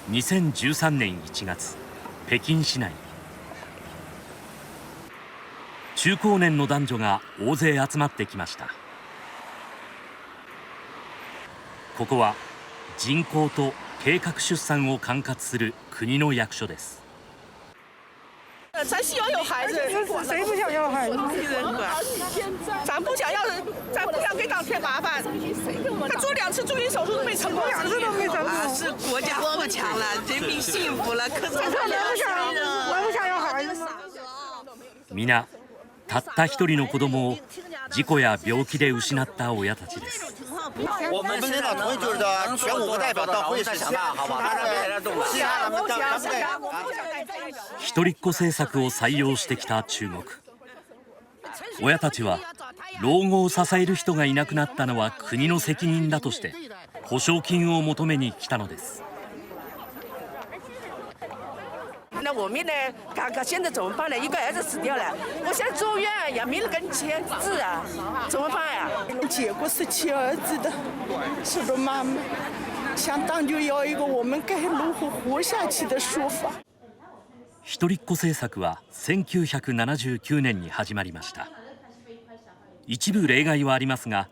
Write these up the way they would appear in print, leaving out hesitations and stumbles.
2013年1月、北京市内。中高年の男女が大勢集まってきました。ここは人口と計画出産を管轄する国の役所です。咱希望有孩子，谁不想要孩子？咱不想要，咱不想给长添麻烦。他做2次助孕手术都没成功，2次都没成功。是国家富强了，人民幸福了，可是我不想要孩子。皆たった一人の子供を事故や病気で失った親たちです。我们领导同意，就是全5个代表到会议上想办法，好吧？一人っ子政策を採用してきた中国。親たちは老後を支える人がいなくなったのは国の責任だとして保証金を求めに来たのです。那我们呢？看现在怎么办呢？一个儿子死掉了，我现在住院也没人给你签字啊，怎么办呀？结果是亲儿子的，是个妈妈，想当就要一个我们该如何活下去的说法。一人っ子政策は1979年に始まりました。一部例外はありますが、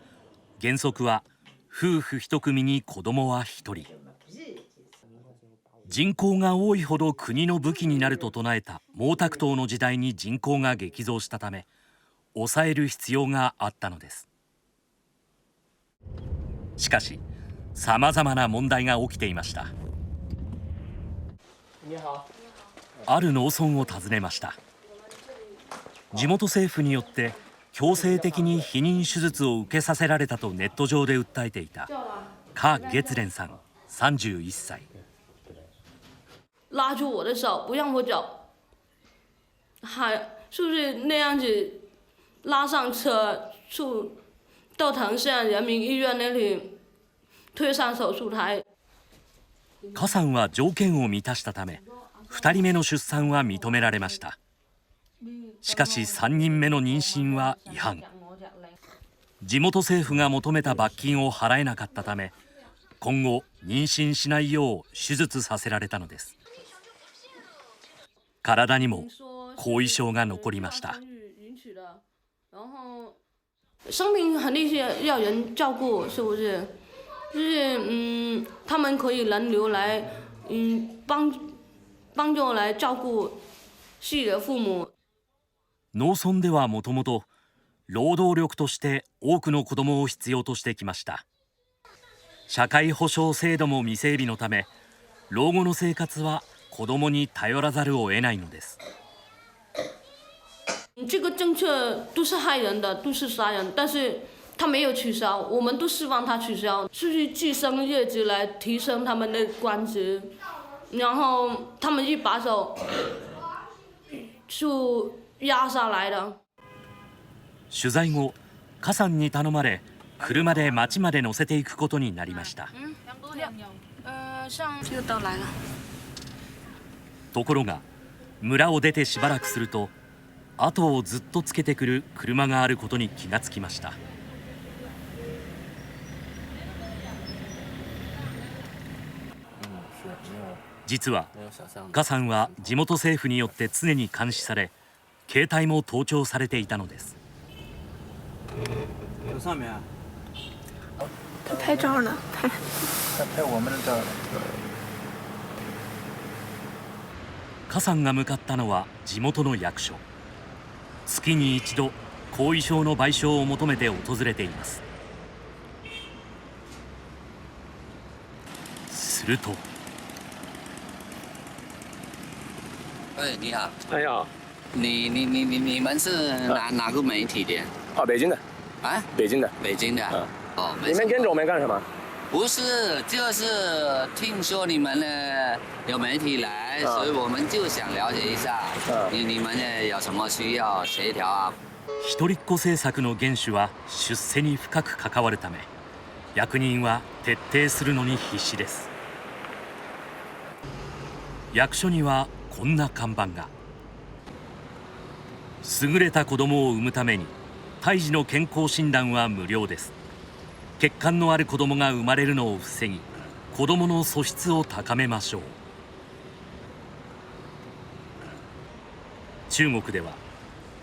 原則は夫婦一組に子供は1人。人口が多いほど国の武器になると唱えた毛沢東の時代に人口が激増したため抑える必要があったのです。しかしさまざまな問題が起きていました。ある農村を訪ねました。地元政府によって強制的に避妊手術を受けさせられたとネット上で訴えていた柯月蓮さん31歳。拉住我的手，不让我走，是不是那样子拉上车，到藤县人民医院那里推上手术台。柯さんは条件を満たしたため2人目の出産は認められました。しかし3人目の妊娠は違反。地元政府が求めた罰金を払えなかったため今後妊娠しないよう手術させられたのです。体にも後遺症が残りました。生命肯定是要人照顾，是不是？就是他们可以轮流来帮助来照顾自己的父母。農村ではもともと労働力として多くの子供を必要としてきました。社会保障制度も未整備のため老後の生活は子供に頼らざるを得ないのです。这个政策都是害人的，都是杀人，但是他没有取消，我们都希望他取消，去计生业绩来提升他们的官职，然后他们一把手就压下来的。取材後、柯さんに頼まれ車で町まで乗せていくことになりました。ところが村を出てしばらくすると後をずっとつけてくる車があることに気がつきました。実は柯さんは地元政府によって常に監視され携帯も盗聴されていたのです。拍照呢？拍我们的照。柯さんが向かったのは地元の役所。月に一度後遺症の賠償を求めて訪れています。すると。哎，你好。哎呀，你们是哪个媒体的？北京的。啊？北京的。北京的。哦。你们跟着我们干什么？不是，就是听说你们呢有媒体来，所以我们就想了解一下，你们呢有什么需要协调啊？一人っ子政策の厳守は出世に深く関わるため役人は徹底するのに必死です。役所にはこんな看板が。優れた子供を産むために胎児の健康診断は無料です。血管のある子供が生まれるのを防ぎ子供の素質を高めましょう。中国では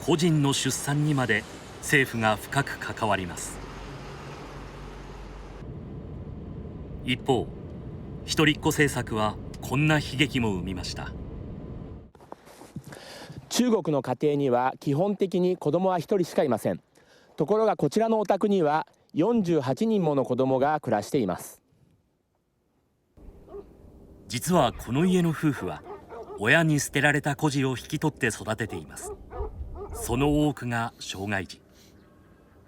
個人の出産にまで政府が深く関わります。一方、一人っ子政策はこんな悲劇も生みました。中国の家庭には基本的に子供は1人しかいません。ところがこちらのお宅には48人もの子供が暮らしています。実はこの家の夫婦は親に捨てられた孤児を引き取って育てています。その多くが障害児。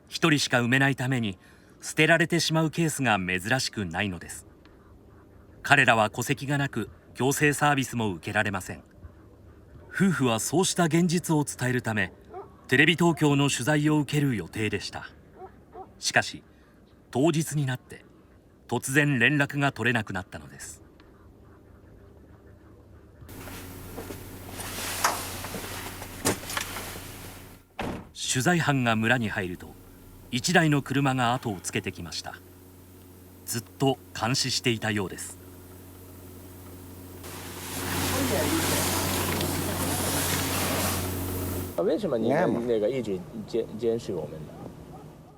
1人しか産めないために捨てられてしまうケースが珍しくないのです。彼らは戸籍がなく行政サービスも受けられません。夫婦はそうした現実を伝えるためテレビ東京の取材を受ける予定でした。しかし当日になって突然連絡が取れなくなったのです。取材班が村に入ると1台の車が後をつけてきました。ずっと監視していたようです。为什么你们那个一直监视我们呢？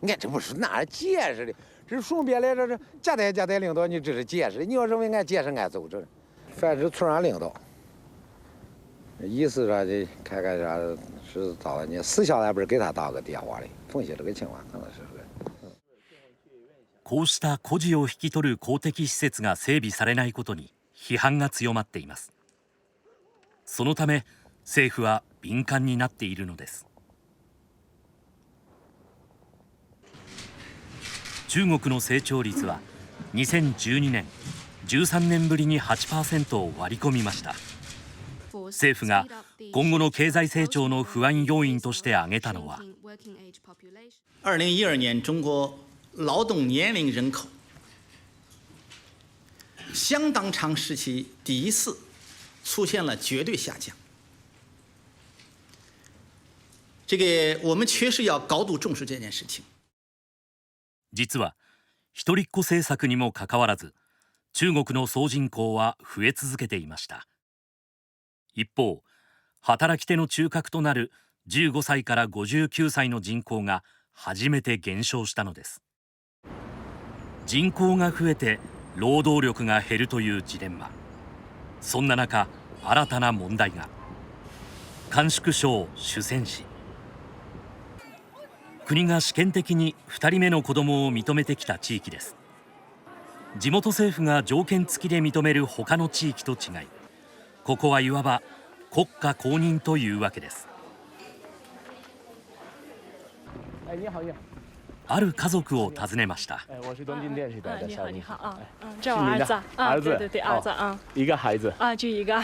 俺这不是拿来解释的，这是顺便来这夹带领导，你这是解释。你要认为俺解释，俺走这。反正村上领导，意思说的看看啥是咋的呢？私下来不是给他打个电话的，分析这个情况可能是个。こうした孤児を引き取る公的施設が整備されないことに批判が強まっています。そのため政府は敏感になっているのです。中国の成長率は2012年13年ぶりに 8% を割り込みました。政府が今後の経済成長の不安要因として挙げたのは、2012年中国劳动年龄人口相当长时期第一次出现了绝对下降。这个我们确实要高度重视这件事情。実は一人っ子政策にもかかわらず中国の総人口は増え続けていました。一方、働き手の中核となる15歳から59歳の人口が初めて減少したのです。人口が増えて労働力が減るというジレンマ。そんな中、新たな問題が。甘粛省酒泉市。国が試験的に2人目の子供を認めてきた地域です。地元政府が条件付きで認める他の地域と違い、ここはいわば国家公認というわけです。ある家族を訪ねました。我是东京电视台的小你好啊，这我儿子啊，对对对，儿子啊，一个孩子啊，就一个。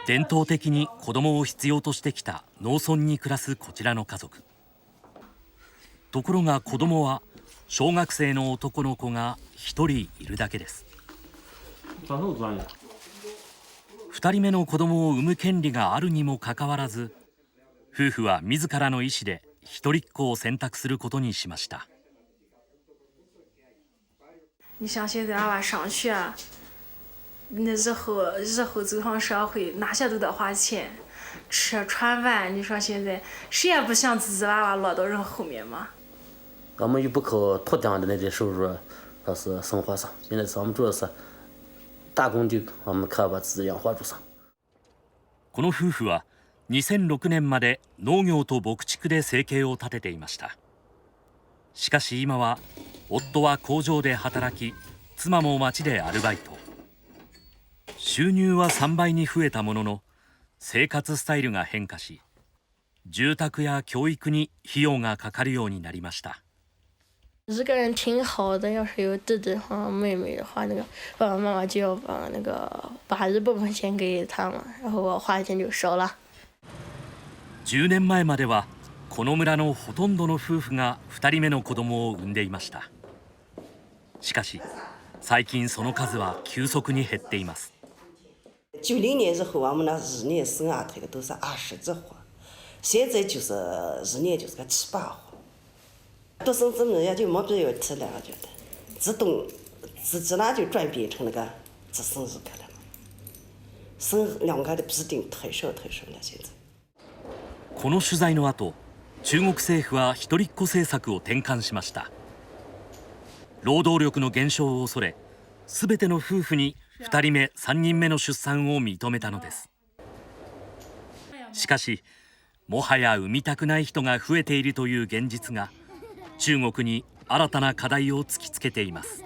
伝統的に子供を必要としてきた農村に暮らすこちらの家族。ところが子供は小学生の男の子が1人いるだけです。2人目の子供を産む権利があるにもかかわらず、夫婦は自らの意思で一人っ子を選択することにしました。你像现在娃娃上学，那日后走上社会，哪些都得花钱，吃穿玩。你说现在谁也不想自己娃娃落到人后面嘛。我们又不靠特定的那些收入，说是生活上，现在是我们主要是打工就我们靠把自己养活住上。この夫婦は2006年まで農業と牧畜で生計を立てていました。しかし今は夫は工場で働き、妻も町でアルバイト。収入は3倍に増えたものの、生活スタイルが変化し、住宅や教育に費用がかかるようになりました。一个人挺好的，要是有弟弟和妹妹的话，那个爸爸妈妈就要把一部分钱给他们，然后我花钱就少了。10年前まではこの村のほとんどの夫婦が2人目の子供を産んでいました。しかし最近その数は急速に減っています。90年以后，我们那1年生2胎的都是20几户，现在就是1年就是个7、8户。独生子女也就没必要提了，我觉得自己那就转变成那个直升机去了。生两个的指定太少了，现在。この取材の後、中国政府は一人っ子政策を転換しました。労働力の減少を恐れ、すべての夫婦に2人目3人目の出産を認めたのです。しかしもはや産みたくない人が増えているという現実が中国に新たな課題を突きつけています。